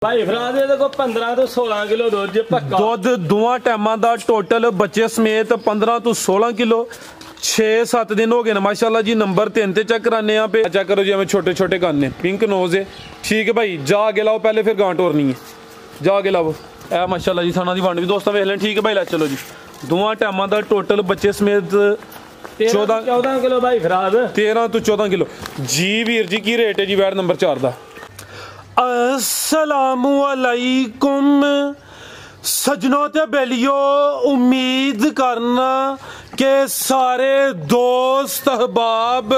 भाई फराज ਇਹਦੇ ਕੋ 15 ਤੋਂ 16 ਕਿਲੋ ਦੁੱਧ ਪੱਕਾ ਦੁੱਧ ਦੋਵਾਂ ਟਾਈਮਾਂ ਦਾ ਟੋਟਲ ਬੱਚੇ ਸਮੇਤ 15 ਤੋਂ 16 ਕਿਲੋ 6-7 दिन हो गए ना माशाल्लाह जी। नंबर 3 ते चेक कराने यहाँ पे चेक करो जी, हमें छोटे छोटे कान पिंक नोज है। ठीक है भाई, जा आगे लाओ, पहले फिर गांठ और नहीं है, जा आगे लाओ। ए माशाल्लाह जी थाना दी वंड भी दोस्तों वेख लें। ठीक है भाई, ला चलो जी। दोवां टाइमां दा टोटल बच्चे समेत 14 किलो भाई फराज 13 तो 14 किलो जी। वीर जी की रेट है जी वैट नंबर 4 दा? अस्सलामु अलैकुम सजनों ते बेलियो, उम्मीद करना के सारे दोस्त अहबाब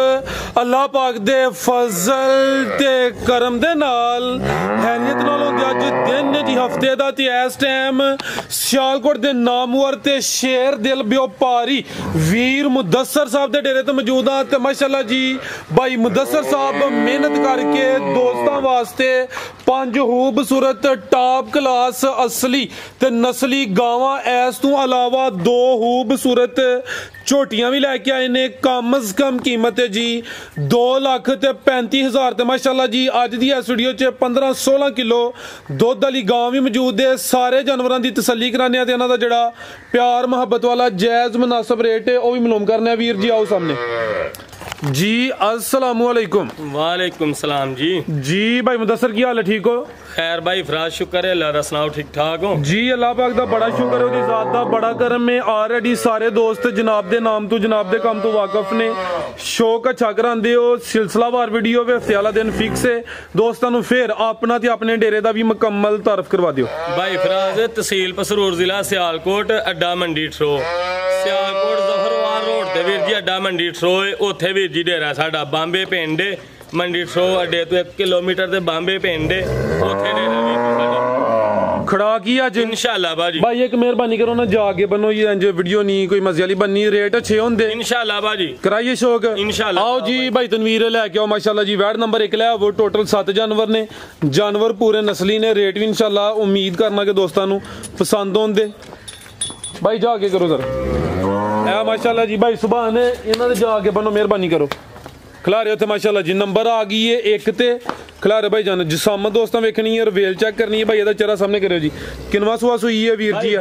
अल्लाह पाक दे फजल ते करम दे नाल हैनियत नाल होंदे। अज दिन जी हफ्ते दा ते इस टाइम सियालकोट दे नामवर ते शेर दिल व्यापारी वीर मुदस्सर साहब दे डेरे ते मौजूद हां। ते माशाल्लाह जी भाई मुदस्सर साहब मेहनत करके दोस्तां वास्ते 5 खूबसूरत टॉप क्लास असली ते नस्ली गावां इस तों अलावा 2 खूबसूरत झोटियां भी लैके आए ने। कम अज कम कीमत है जी 2,35,000 ते माशाल्लाह जी अज दी इस वीडियो च 15-16 किलो दुध वाली गां भी मौजूद है। सारे जानवरों की तसल्ली कराने ते इन्हां दा जिहड़ा प्यार मुहब्बत वाला जायज़ मुनासिब रेट है वह भी मालूम करने। वीर जी आओ सामने जी। अस्सलामु अलैकुम। वालेकुम सलाम जी। जी भाई मुदस्सर की हाल है, ठीक हो? खैर भाई फराज शुक्र है, अल्लाह दा सुनाओ ठीक ठाक हो जी? अल्लाह पाक दा बड़ा शुक्र है, ओदी ज़ात दा बड़ा करम में ऑलरेडी सारे दोस्त जनाब दे नाम तो जनाब दे काम तो वाकफ ने। शौक अच्छा करांदे हो, सिलसिलावार वीडियो वे हफ्ते वाला दिन फिक्स है। दोस्तां नूं फिर अपना ते अपने डेरे दा भी मुकम्मल तारफ करवा दियो। भाई फराज तहसील पसरूर जिला सियालकोट अड्डा मंडी ठरो सियालकोट जफरवार रोड ते वीर जी अड्डा मंडी ठरो उत्थे वीर जी डेरा साडा बांबे पिंड मंडी ठरो अड्डे तो 1 किलोमीटर ते बांबे पिंड उत्थे डेरा वीर जी साडा खड़ा की अज इंशाल्लाह बाजी। भाई एक मेहरबानी करो ना, जाके बनो ये इंज वीडियो नहीं कोई मजे वाली बननी, रेट अच्छे होंगे इंशाल्लाह बाजी, कराइए शौक इंशाल्लाह। आओ जी भाई तनवीर लेके आओ माशाल्लाह जी। वैट नंबर 1 ले वो टोटल 7 जानवर ने, जानवर पूरे नस्ली ने। रेट भी इंशाल्लाह उम्मीद करना कि दोस्तों पसंद होंगे। भाई जाके करो सर ए माशाल्लाह जी। भाई सुबह ने इन्होंने जाके बनो, मेहरबानी करो। खिलारे उत्थे माशाल्लाह जी नंबर आ गई है 1 ते खिलारे भाई जान जिसामत दोस्तों वेखनी है, वेल चेक करनी है भाई। ਇਹਦਾ चेहरा सामने करो जी। किनवा सुआ सुई है वीर जी?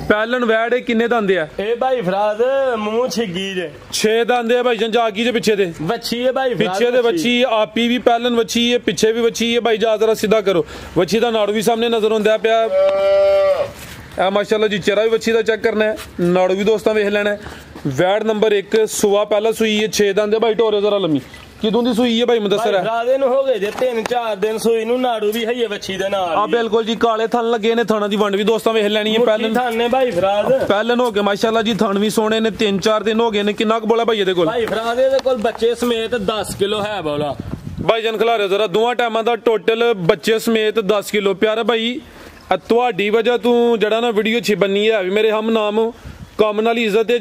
पहलन वैड है, किन्ने दंद है? ए भाई फराज मुंह छिगी जे 6 दंद है भाई जान। जागी जे पीछे दे बच्ची है भाई, पीछे दे बच्ची आपी भी पहलन बच्ची है, पीछे भी बच्ची है भाई। जा जरा सीधा करो, बच्ची दा नाड़ू भी सामने नजर आंदा पिया। माशाल्लाह जी चेहरा भी बच्ची दा चेक करना है, नाड़ू भी दोस्तों वेख लेना है। वैड नंबर 1 सुआ पहला सुई है, 6 दंद है भाई। टोरे जरा लम्मी किदों दी सुई है भाई मुदस्सर है? रादे नु हो गए जे 3-4 दिन सुई नु, नाड़ू भी है बच्ची दे नाल। आ बिल्कुल जी काले थन लगे ने, थाना दी वंड भी दोस्तों वेख लेनी है। पहले थन ने भाई फराज पहलन हो गए माशाल्लाह जी, थन भी सोने ने। 3-4 दिन हो गए ने। कितना बोला भाई ਇਹਦੇ ਕੋਲ? भाई फराज ਇਹਦੇ ਕੋਲ बच्चे समेत 10 किलो है बोला भाई जन खिलारे जरा दोवां टाइमां दा टोटल बच्चे समेत 10 किलो। प्यारा भाई ਤੁਹਾਡੀ वजह तू जड़ा ना वीडियो अच्छी बनी है भी मेरे हम नाम कम नाल इज्जत है,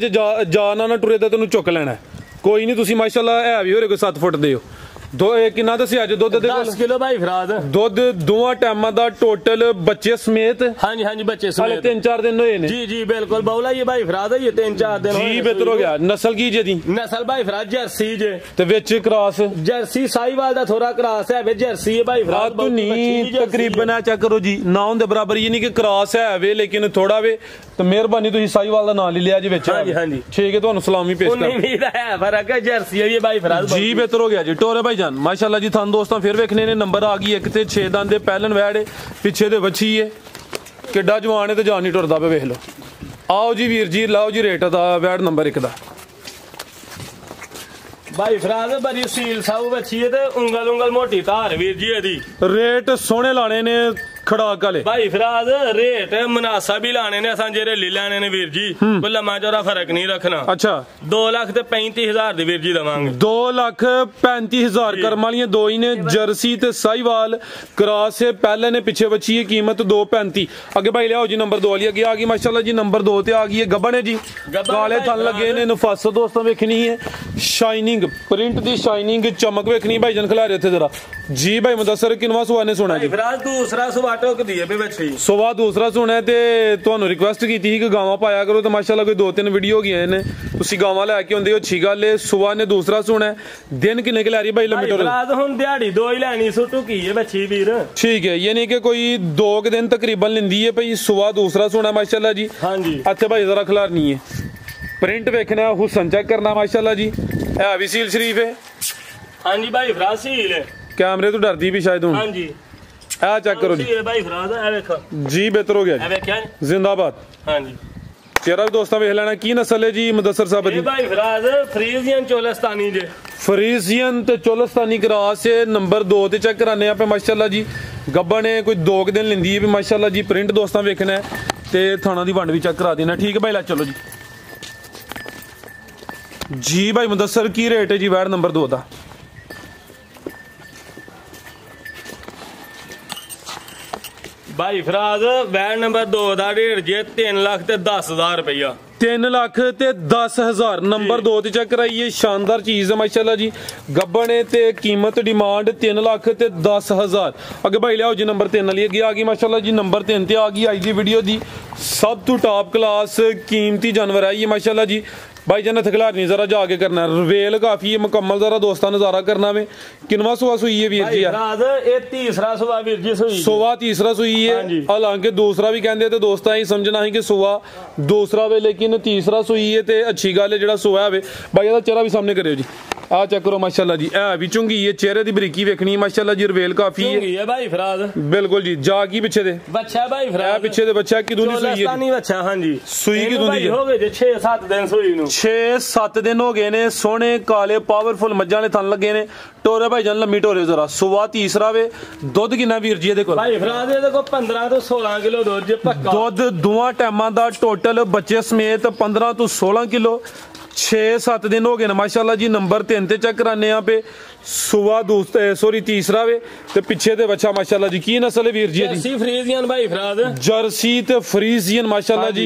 जा ना टुरे तो तेन चुक लेना कोई नहीं। तुसी माशाल्लाह है भी हो कोई 7 फुट दे हो। दो किन्ना दस्सिया अज दुध 10 किलो भाई फराज दुध दोवां टाइमां दा टोटल बच्चे समेत? हां जी हां जी बच्चे समेत 3-4 दिन होए ने। जी जी बिल्कुल बौला ये भाई फराज ये 3-4 दिन जी बेहतर हो गया। नस्ल की जे दी? नस्ल भाई फराज जर्सी जे ते विच क्रॉस जर्सी साहिवाल दा थोड़ा क्रॉस है वे जर्सी है भाई फराज तू नहीं तकरीबन है चेक करो जी ना होंदे बराबर। ये नहीं कि क्रॉस है वे लेकिन थोड़ा वे तो मेहरबानी तुसी साहिवाल दा नाम ले लिया जी विच। हां जी हां जी ठीक है ਤੁਹਾਨੂੰ सलामी पेश कर। उम्मीद है फर्क है जर्सी है ये भाई फराज जी बेहतर हो गया जी। टोरे भाई जान माशाल्लाह जी थान दोस्तों फिर वेखने ने। नंबर आ गई 1 ते 6 दंद दे पहलन वैड पिछे दे बच्ची है, किड्डा जवान है ते जान नहीं टुरदा पे वेख लो। आओ जी वीर जी लाओ जी रेट दा वैड नंबर 1 दा। भाई फराज बड़ी सील साऊ बच्ची है ते उंगल मोटी धार वीर जी दी। रेट सोहने लाने ने खड़ाक वाले भाई फराज रेट मुनासिब ही लाने ने, असां जेरे ले लेने ने वीर जी, कोई लम्मा चौड़ा फर्क नहीं रखना। अच्छा 2,35,000 दी वीर जी दवांगे। 2,35,000 कर्म वालियां दो ही ने, जर्सी ते साहिवाल क्रॉस है। पहले ने पीछे बची है कीमत 2,35। आगे भाई लियाओ जी नंबर 2 वाली अगे आ गई माशाल्लाह जी। नंबर 2 ते आ गई है गब्बन है जी, काले थन लगे ने। नफासत दोस्तों वेखनी है, शाइनिंग प्रिंट दी शाइनिंग चमक वेखनी भाई जन खिलारे थे जरा जी। भाई मुदस्सर किनवा सुआ ने सुना जी? फराज दूसरा सुआ ਟੁਕਦੀ ਹੈ ਬੇ ਬੱਚੀ। ਸਵਾ ਦੂਸਰਾ ਸੁਣਿਆ ਤੇ ਤੁਹਾਨੂੰ ਰਿਕੁਐਸਟ ਕੀਤੀ ਸੀ ਕਿ ਗਾਵਾਂ ਪਾਇਆ ਕਰੋ ਤੇ ਮਾਸ਼ਾਅੱਲਾ ਕੋਈ 2-3 ਵੀਡੀਓ ਹੋ ਗਈਆਂ ਨੇ, ਤੁਸੀਂ ਗਾਵਾਂ ਲੈ ਕੇ ਆਉਂਦੇ ਹੋ, ਅੱਛੀ ਗੱਲ ਹੈ। ਸਵਾ ਨੇ ਦੂਸਰਾ ਸੁਣਿਆ, ਦਿਨ ਕਿੰਨੇ ਕਿ ਲੈ ਰਹੀ ਭਾਈ ਲੰਮੀ ਟੋਰ? ਹੁਣ ਦਿਹਾੜੀ 2 ਹੀ ਲੈਣੀ ਸੂ ਟੁਕੀ ਹੈ ਬੱਚੀ ਵੀਰ। ਠੀਕ ਹੈ, ਯਾਨੀ ਕਿ ਕੋਈ 2 ਦਿਨ ਤਕਰੀਬਨ ਲੈਂਦੀ ਹੈ ਭਾਈ। ਸਵਾ ਦੂਸਰਾ ਸੁਣਾ ਮਾਸ਼ਾਅੱਲਾ ਜੀ। ਹਾਂਜੀ ਇੱਥੇ ਭਾਈ ਜ਼ਰਾ ਖਿਲਾਰਨੀ ਹੈ, ਪ੍ਰਿੰਟ ਵੇਖਣਾ, ਹੁਸਨ ਚੈੱਕ ਕਰਨਾ ਮਾਸ਼ਾਅੱਲਾ ਜੀ। ਇਹ ਵੀ ਸੀਲ ਸ਼ਰੀਫ ਹੈ। ਹਾਂਜੀ ਭਾਈ ਫਰਾਜ਼ ਸੀਲ ਹੈ, ਕੈਮਰੇ ਤੋਂ ਡਰਦੀ ਵੀ ਸ਼ਾਇਦ ਹੁਣ। ਹਾਂਜੀ ਇਹ ਚੈੱਕ ਕਰੋ ਜੀ ਭਾਈ ਫਰਾਜ਼, ਇਹ ਵੇਖੋ ਜੀ, ਬਿਹਤਰ ਹੋ ਗਿਆ ਜੀ, ਜ਼ਿੰਦਾਬਾਦ। ਹਾਂਜੀ ਚਿਹਰਾ ਵੀ ਦੋਸਤਾਂ ਵੇਖ ਲੈਣਾ। ਕੀ ਨਸਲ ਹੈ ਜੀ ਮੁਦੱਸਰ ਸਾਹਿਬ ਜੀ? ਭਾਈ ਫਰਾਜ਼ ਫਰੀਜ਼ੀਅਨ ਚੋਲਸਤਾਨੀ ਜੇ, ਫਰੀਜ਼ੀਅਨ ਤੇ ਚੋਲਸਤਾਨੀ ਕਰਾਸ ਹੈ। ਨੰਬਰ 2 ਤੇ ਚੈੱਕ ਕਰਾਨੇ ਆਪੇ ਮਾਸ਼ਾਅੱਲਾ ਜੀ। ਗੱਬਾ ਨੇ ਕੋਈ 2 ਦਿਨ ਲੈਂਦੀ ਹੈ ਵੀ ਮਾਸ਼ਾਅੱਲਾ ਜੀ। ਪ੍ਰਿੰਟ ਦੋਸਤਾਂ ਵੇਖਣਾ ਤੇ ਥਾਣਾ ਦੀ ਵੰਡ ਵੀ ਚੈੱਕ ਕਰਾ ਦੇਣਾ। ਠੀਕ ਹੈ ਭਾਈ, ਲੈ ਚਲੋ ਜੀ। ਜੀ ਭਾਈ ਮੁਦੱਸਰ ਕੀ ਰੇਟ ਹੈ ਜੀ ਵੈੜ ਨੰਬਰ 2 ਦਾ? ਭਾਈ ਫਰਾਜ਼ ਵੈੜ ਨੰਬਰ 2 ਦਾ ਰੇਟ ਜੇ 3,10,000 ਰੁਪਇਆ। 3,10,000 ਨੰਬਰ 2 ਤੇ ਚੈੱਕ ਕਰਾਈਏ। ਸ਼ਾਨਦਾਰ ਚੀਜ਼ ਹੈ ਮਾਸ਼ਾਅੱਲਾ ਜੀ। ਗੱਬਣੇ ਤੇ ਕੀਮਤ ਡਿਮਾਂਡ 3,10,000। ਅੱਗੇ ਭਾਈ ਲਿਆਓ ਜੀ ਨੰਬਰ 3 ਵਾਲੀ। ਅੱਗੇ ਆ ਗਈ ਮਾਸ਼ਾਅੱਲਾ ਜੀ ਨੰਬਰ 3 ਤੇ ਆ ਗਈ ਅੱਜ ਦੀ ਵੀਡੀਓ ਦੀ ਸਭ ਤੋਂ ਟਾਪ ਕਲਾਸ ਕੀਮਤੀ ਜਾਨਵਰ ਹੈ ਇਹ ਮਾਸ਼ਾਅੱਲਾ ਜੀ। भाई जन्नत खिलारनी जरा जाके करना, रवेल काफी है मुकम्मल, जरा दोस्ता नजारा करना में। किनवा सुआ सुई है वीर जी? तीसरा सुआ वीर जी सुई। सुआ तीसरा सुई है, हालांकि दूसरा भी कहते तो दोस्ता ही समझना है कि सुआ दूसरा वे, लेकिन तीसरा सुई है ते अच्छी गल है जेड़ा सुआ है। भाई ਇਹਦਾ चेहरा भी सामने करियो जी। आ चेक करो माशाल्लाह जी, है भी चुंगी है, चेहरे की बरीकी वेखनी है माशाल्लाह जी। रवेल काफी है भाई फराज, बिल्कुल जी। जा की पिछे दे बच्चा भाई फराज, पिछे दे बच्चा की दूनी सुई है बच्चा। हां जी, सुई की दूनी हो गए 6-7 दिन सुई नु, 6-7 दिन हो गए ने। सोने काले पावरफुल मज्जां वाले थन लगे ने। टोरे भाई जान लम्मी टोरे जरा। सुवा तीसरा वे। दुध कितना वीर जी देखो भाई फराज? ये देखो 15 तो 16 किलो दूध पक्का। दुध दोवां टाइमां दा टोटल बच्चे समेत 15 तो 16 किलो। 6-7 दिन हो गए माशाल्लाह जी। नंबर 3 ते चेक कराने पे सुवा सॉरी तीसरा वे ते पिछे ते बच्चा माशाल्लाह जी। की नस्ल है वीर जी? जर्सी फ्रीजियन भाई फराज, जर्सी ते फ्रीजियन माशाल्लाह जी।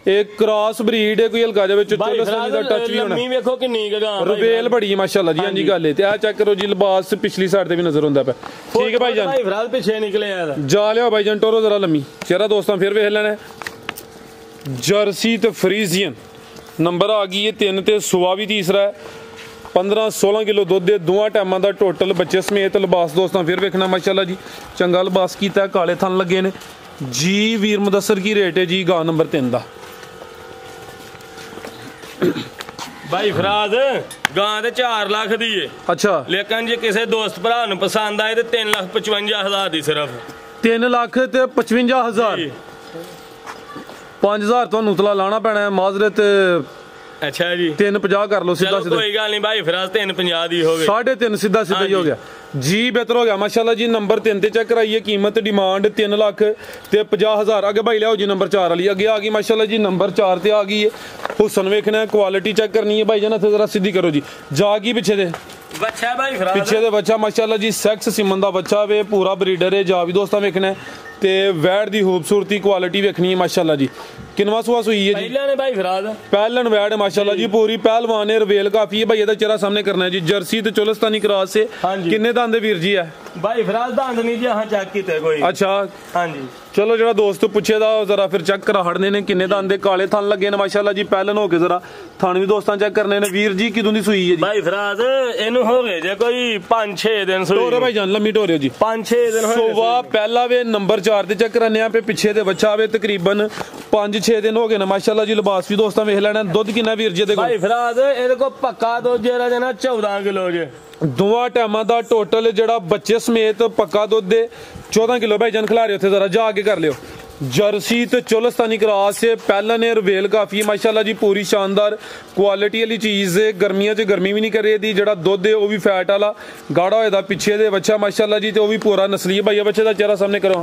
एक क्रॉस ब्रीड है, कोई हल्का जिहा चोलस्तानी दा टच भी होना। लम्मी वेखो किन्नी गगा, रवेल बड़ी माशाल्लाह जी। हां जी गल है ते आ चेक करो जी, लिबास पिछली साइड ते भी नजर हुंदा पे। ठीक है भाई जान, भाई फराज पीछे निकले यार। जा लियो भाई जान, टोरो जरा लम्मी। चेहरा दोस्तों फिर वेख लेना। जर्सी ते फ्रीजियन नंबर आ गई है 3 ते सुआ भी तीसरा है। 15-16 किलो दुध दे दोवां टाइमां दा टोटल बच्चे समेत। लिबास दोस्तों फिर वेखना माशाल्लाह जी, चंगा लिबास कीता, काले थन लगे ने जी। वीर मुदस्सर की रेट है जी गां नंबर 3 दा? भाई फराज गां ते 4 लाख दी है। अच्छा, लेकिन जे किसी दोस्त भरा नूं पसंद आए तो 3,55,000 दी सिर्फ। 3,55,000। 5,000 ਤੁਹਾਨੂੰ ਉਤਲਾ ਲਾਣਾ ਪੈਣਾ ਹੈ ਮਾਜ਼ਰਤ। अच्छा जी, 350 कर लो सीधा सीधा। कोई गल नहीं भाई फराज 350 दी हो गई। 3.5 सीधा सीधा ही हो गया जी। बेहतर हो गया माशाल्लाह जी। नंबर 3 ते चेक कराइए। कीमत डिमांड 3,50,000। आगे भाई लियाओ जी नंबर 4 वाली। आगे आ गई माशाल्लाह जी नंबर 4 ते आ गई है। हुसन वेखना है, क्वालिटी चेक करनी है भाई जान। इत्थे जरा सीधी करो जी। जागी पिछे दे बच्चा भाई फराज, पिछे दे बच्चा माशाल्लाह जी। सैक्स सिमन दा बच्चा वे, पूरा ब्रीडर है। जा भी दोस्तां वेखना है ते वैड़ दी खूबसूरती क्वालिटी वेखनी है माशाल्लाह जी। किनवा सुआ सुई है जी? पहला ने भाई फराज, पहलन वैड़ माशाल्लाह जी। पूरी पहलवान है, रवेल काफी है भाई। ਇਹਦਾ चेहरा सामने करना है जी। जर्सी ते चोलस्तानी क्रॉस से। किन्ने दंद वीर जी है? भाई फराज दंद नहीं जी, हां चेक कीते कोई। अच्छा हां जी, चलो जरा दोस्त पूछे दा जरा फिर चेक करा हड़ने ने किन्ने दंद। काले थन लगे ने माशाल्लाह जी। पहलन हो के जरा थन भी दोस्तां चेक करने ने। वीर जी किदों दी सुई है जी? भाई फराज इनु हो गए जे कोई 5-6 दिन सुई। टोरे भाई जान लम्मी टोरे जी। 5-6 दिन हो गए। सुवा पहला वे नंबर 4 ते चेक करने पे पिछे दे बच्चा वे तकरीबन 5-6 दिन हो गए ना माशाल्लाह जी। लिबास भी दोस्तां वेख लेना। दुध किन्ना वीर जी देखो? भाई फराज ਇਹਦੇ ਕੋ पक्का दुध जेरा जना 14 किलो जे। दोवां टाइमां दा टोटल जेड़ा बच्चे समेत पक्का दुध दे 14 किलो भाई जान। खिला रहे थे जरा जा के कर लियो। जर्सी ते चोलस्तानी क्रॉस से पहला ने रवेल काफी माशाल्लाह जी। पूरी शानदार क्वालिटी वाली चीज़ है। गर्मियां च गर्मी भी नहीं करे दी। जेड़ा दुध है वो भी फैट वाला गाढ़ा होए दा। पिछे दे बच्चा माशाल्लाह जी ते वो भी पूरा नस्ली है भाई। बच्चे दा चेहरा सामने करो,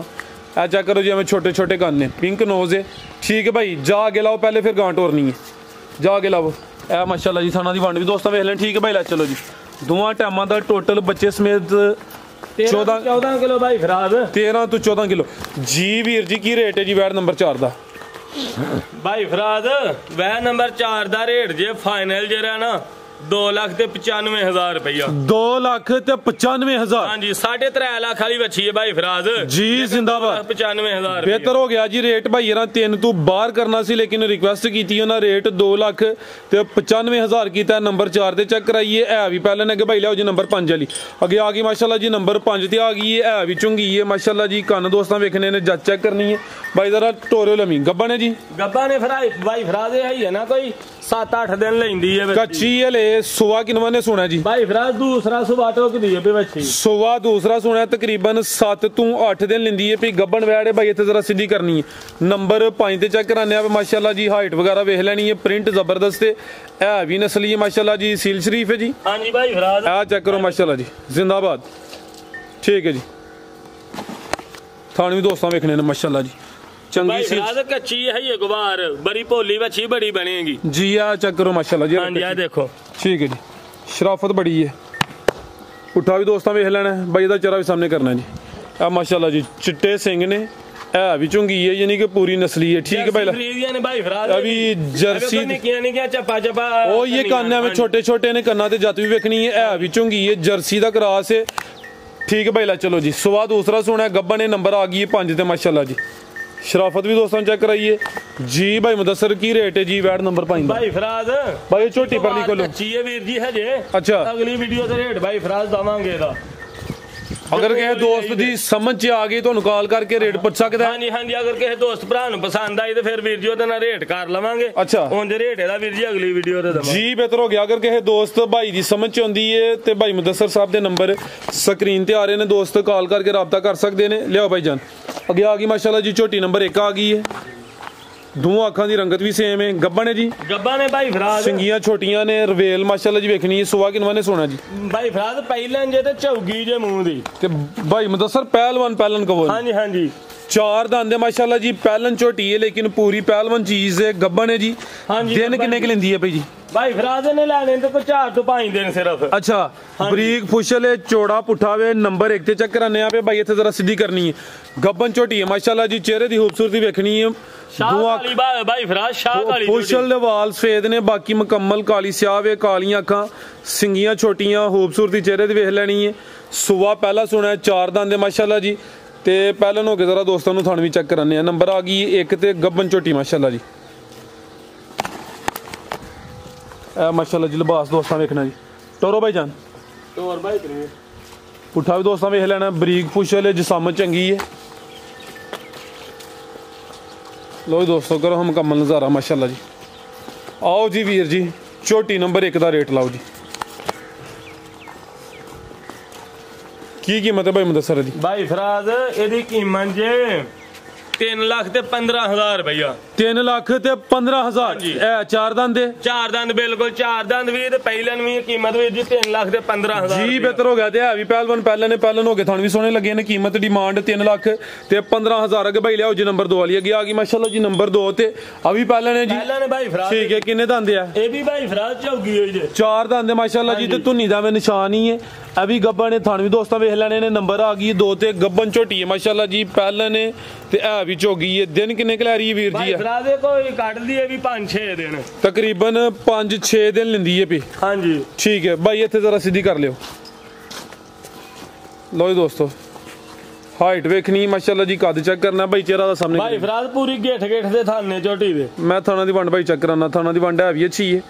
आ चेक करो जी। हमें छोटे छोटे कान ने, पिंक नोज है। ठीक है भाई, जा आगे लाओ पहले फिर गांठ टोरनी है। जा आगे लाओ। ए माशाल्लाह जी थाना दी वंड भी दोस्तों वेख लें। ठीक है भाई, ला चलो जी। दोवां टाइमां दा टोटल बच्चे समेत 14 किलो भाई फराज। 13 तो 14 किलो जी। वीर जी की रेट है जी वैड नंबर 4 दा? भाई फराज वैड नंबर 4 दा रेट जे फाइनल जेरा ना 2,95,000 रुपया। 2,95,000। हाँ जी, 3.5 लाख वाली बच्ची है भाई फराज जी, जिंदाबाद। 95,000 बेहतर हो गया जी रेट भाई यार 3 तू बाहर करना सी, लेकिन रिक्वेस्ट की थी उन्हें रेट 2,95,000 किया। नंबर 4 ते चेक कराइए, है भी पहले ने भाई लिया जी नंबर 5 वाली अगे आ गई माशाल्लाह जी। नंबर 5 ते आ गई है भी चुंगी है माशाल्लाह जी। कन्न दोस्तों वेखने ने जज चेक करनी है भाई जरा टोरे लमी गब्बा ने जी। गब्बा ने भाई फराज है ना कोई 7-8 दिन लेंदी है कच्ची है ले। सुबह किनवा ने सुना जी भाई फराज दूसरा सुबह टोक दी है बच्ची। सुबह दूसरा सुना तकरीबन 7 तो 8 दिन लेंदी है भी गब्बन वैड़ भाई इतने जरा सीधी करनी है। नंबर 5 ते चेक कराने माशाल्लाह जी। हाइट वगैरह वेख लेनी है, प्रिंट जबरदस्त है भी नस्ली है माशाल्लाह जी। सील शरीफ है जी। हाँ जी भाई फराज आ चेक करो माशाल्लाह जी, जिंदाबाद। ठीक है जी, थाने भी दोस्तों वेखने ने माशाल्लाह जी। चंगी सी कच्ची है ये गुबार, बड़ी भोली बच्ची बड़ी बनेगी जी। आ चेक करो माशाल्लाह जी। हाँ जी, देखो ठीक है जी, शराफत बड़ी है। उठा भी दोस्तों वेख लेना है भाई, चेहरा भी सामने करना है जी। आ माशाल्लाह जी, चिट्टे सिंह ने है भी चुंगी है, यानी कि पूरी नस्ली है। ठीक है भाई, अभी जर्सी चपा चपा ओ ये कान्ने में छोटे छोटे ने कन्ना ते जत भी वेखनी है भी चुंगी है, जर्सी दा क्रॉस है। ठीक है भाई ला चलो जी। सुबह दूसरा सुना है गब्बा ने नंबर आ गई है 5 ते माशाल्लाह जी। शराफत भी दोस्तों चेक कराइए जी। भाई मुदस्सर की रेट है जी वैट नंबर 5 भाई फराज भाई छोटी परली को लो चाहिए वीर जी है जे। अच्छा, अगली वीडियो से रेट भाई फराज दवांगे दा। अगर किसी दोस्त दी समझ च आ गई तो कॉल करके रेट पूछ सकदा है। हाँ जी हाँ जी, अगर किसी दोस्त भरा नु पसंद आई तो फिर वीर जी ओदे नाल रेट कर लवांगे। अच्छा, उंज रेट है वीर जी अगली वीडियो ते दवांगे जी। बेहतर हो गया अगर किसी दोस्त भाई दी समझ च आंदी है ते भाई मुदस्सर साहब दे नंबर स्क्रीन ते आ रहे ने, दोस्त कॉल करके राबता कर सकते ने। लियाओ भाई जान अगे आ गई माशाल्लाह जी। झोटी नंबर 1 आ गई है, दोनों अखां दी रंगत भी सेम है। गब्बा ने जी, गब्बा ने भाई फराज सिंगियां छोटियां ने, रवेल माशाल्लाह जी वेखनी है। सुबह किनवा ने सोना जी भाई फराज पहलन जे ते चौगी जे मुंह दी ते भाई मुदस्सर पहलवान कहो। हाँ जी हाँ जी, 4 दांत माशाल्लाह जी। पहलन छोटी है लेकिन पूरी पहलवान चीज है। गब्बा ने जी। हाँ जी, दिन किन्ने की लेंदी है भाई जी? भाई फराज ने लाने तो 4 तो 5 दिन सिर्फ। अच्छा, बरीक फुशल है, चौड़ा पुठा वे। नंबर 1 ते चेक कराने पे भाई इतने जरा सीधी करनी है। गब्बन छोटी है माशाल्लाह जी। चेहरे की खूबसूरती वेखनी है। भाई फराज फुशल वाल सफेद ने, बाकी मुकम्मल काली स्याह वे, कालियां अखां, सिंगियां छोटियां, खूबसूरती चेहरे दी वेख लेनी है। सुबह पहला सुना है 4 दांत माशाल्लाह जी। ते पहलन हो के जरा दोस्तों नु थान भी चेक कराने। नंबर आ गई 1 ते गब्बन छोटी माशाल्लाह जी। माशाल्लाह जी लिबास दोस्तों वेखना जी। टोरो भाई जान टोर भाई पुठा भी दोस्तों वेख लेना। बरीक फुशल है, जिसामत चंगी है। लो दोस्तों करो हम मुकम्मल नज़ारा माशाल्लाह जी। आओ जी वीर जी, छोटी नंबर 1 का रेट लाओ जी। की कीमत है भाई मुदस्सर दी? भाई फराज एदी कीमत जे 3,15,000 रुपया। 3,15,000 जी। 4 दांत 4 दांत बिल्कुल 4 दांत भी ते पहलन भी कीमत भी जी 3,15,000 जी। बेहतर हो गया ते है भी पहलवान पहलन हो गए, थान भी सोने लगे ने। कीमत डिमांड 3,15,000 अगे भाई लियाओ जी। नंबर 2 वाली अगे आ गई माशाल्लाह जी। नंबर 2 ते अभी पहलन है जी। पहलन है भाई फराज। ठीक है, किन्ने दांत है? ए भी भाई फराज चौगी होई जे 4 दांत माशाल्लाह जी। ते धुनी दा में निशान ही है। अभी गब्बन ने थान भी दोस्तों वेख लेने ने। नंबर आ गई 2 ते गब्बन छोटी है माशाल्लाह जी। पहलन है ते है भी चौगी है। दिन किन्ने कला रही वीर जी? फराज कोई काट दिए भी 5-6 दिन, तकरीबन 5-6 दिन लेंदी है भी। हाँ जी ठीक है भाई, इतने जरा सीधी कर लियो। लो दोस्तों हाइट वेखनी माशाल्लाह जी। कद चेक करना भाई, चेहरा दा सामने भाई फराज पूरी गेठ दे थाने झोटी दे। मैं थाना दी वंड भाई चेक कराना। थाना दी वंड है भी अच्छी है।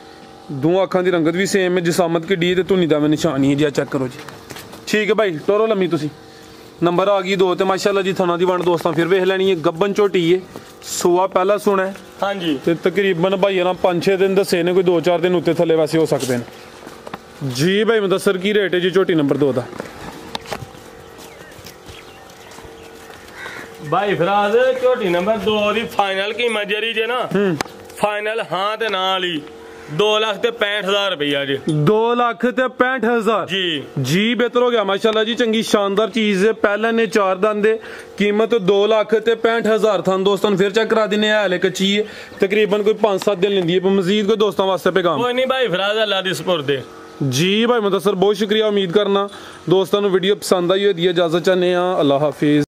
दोनों अखां दी रंगत भी सेम है, जिसामत की डी ते धुनी दा में निशानी है जी। चेक करो जी। ठीक है भाई, टोरो लम्मी तुसी। नंबर आ गई 2 ते माशाल्लाह जी। थाना दी वंड दोस्तों फिर वेख लेनी है। गब्बन झोटी है, सुबह पहला सुना है। हाँ जी, ते तकरीबन भाई ना 5-6 दिन दसे ने, कोई 2-4 दिन उत्ते थले वैसे हो सकते हैं जी। भाई मुदस्सर की रेट है जी झोटी नंबर 2 का? भाई फराज झोटी नंबर 2 दी फाइनल कीमत जरी जे ना, फाइनल हाँ ते ना वाली 2,65,000 रुपया जी। 2,65,000 जी जी। बेहतर हो गया माशाल्लाह जी। चंगी शानदार चीज है। पहले ने 4 दांत कीमत 2,65,000 था। दोस्तों फिर चेक करा देने है कच्ची है, तकरीबन कोई 5-7 दिन लेंदी है। मजीद कोई दोस्तों वास्ते पैगाम? कोई नहीं भाई फराज अल्लाह दी सुपुर्द है जी। भाई मुदस्सर बहुत शुक्रिया। उम्मीद करना दोस्तों वीडियो पसंद आई हो। दी इजाजत चाहने। अल्लाह हाफिज।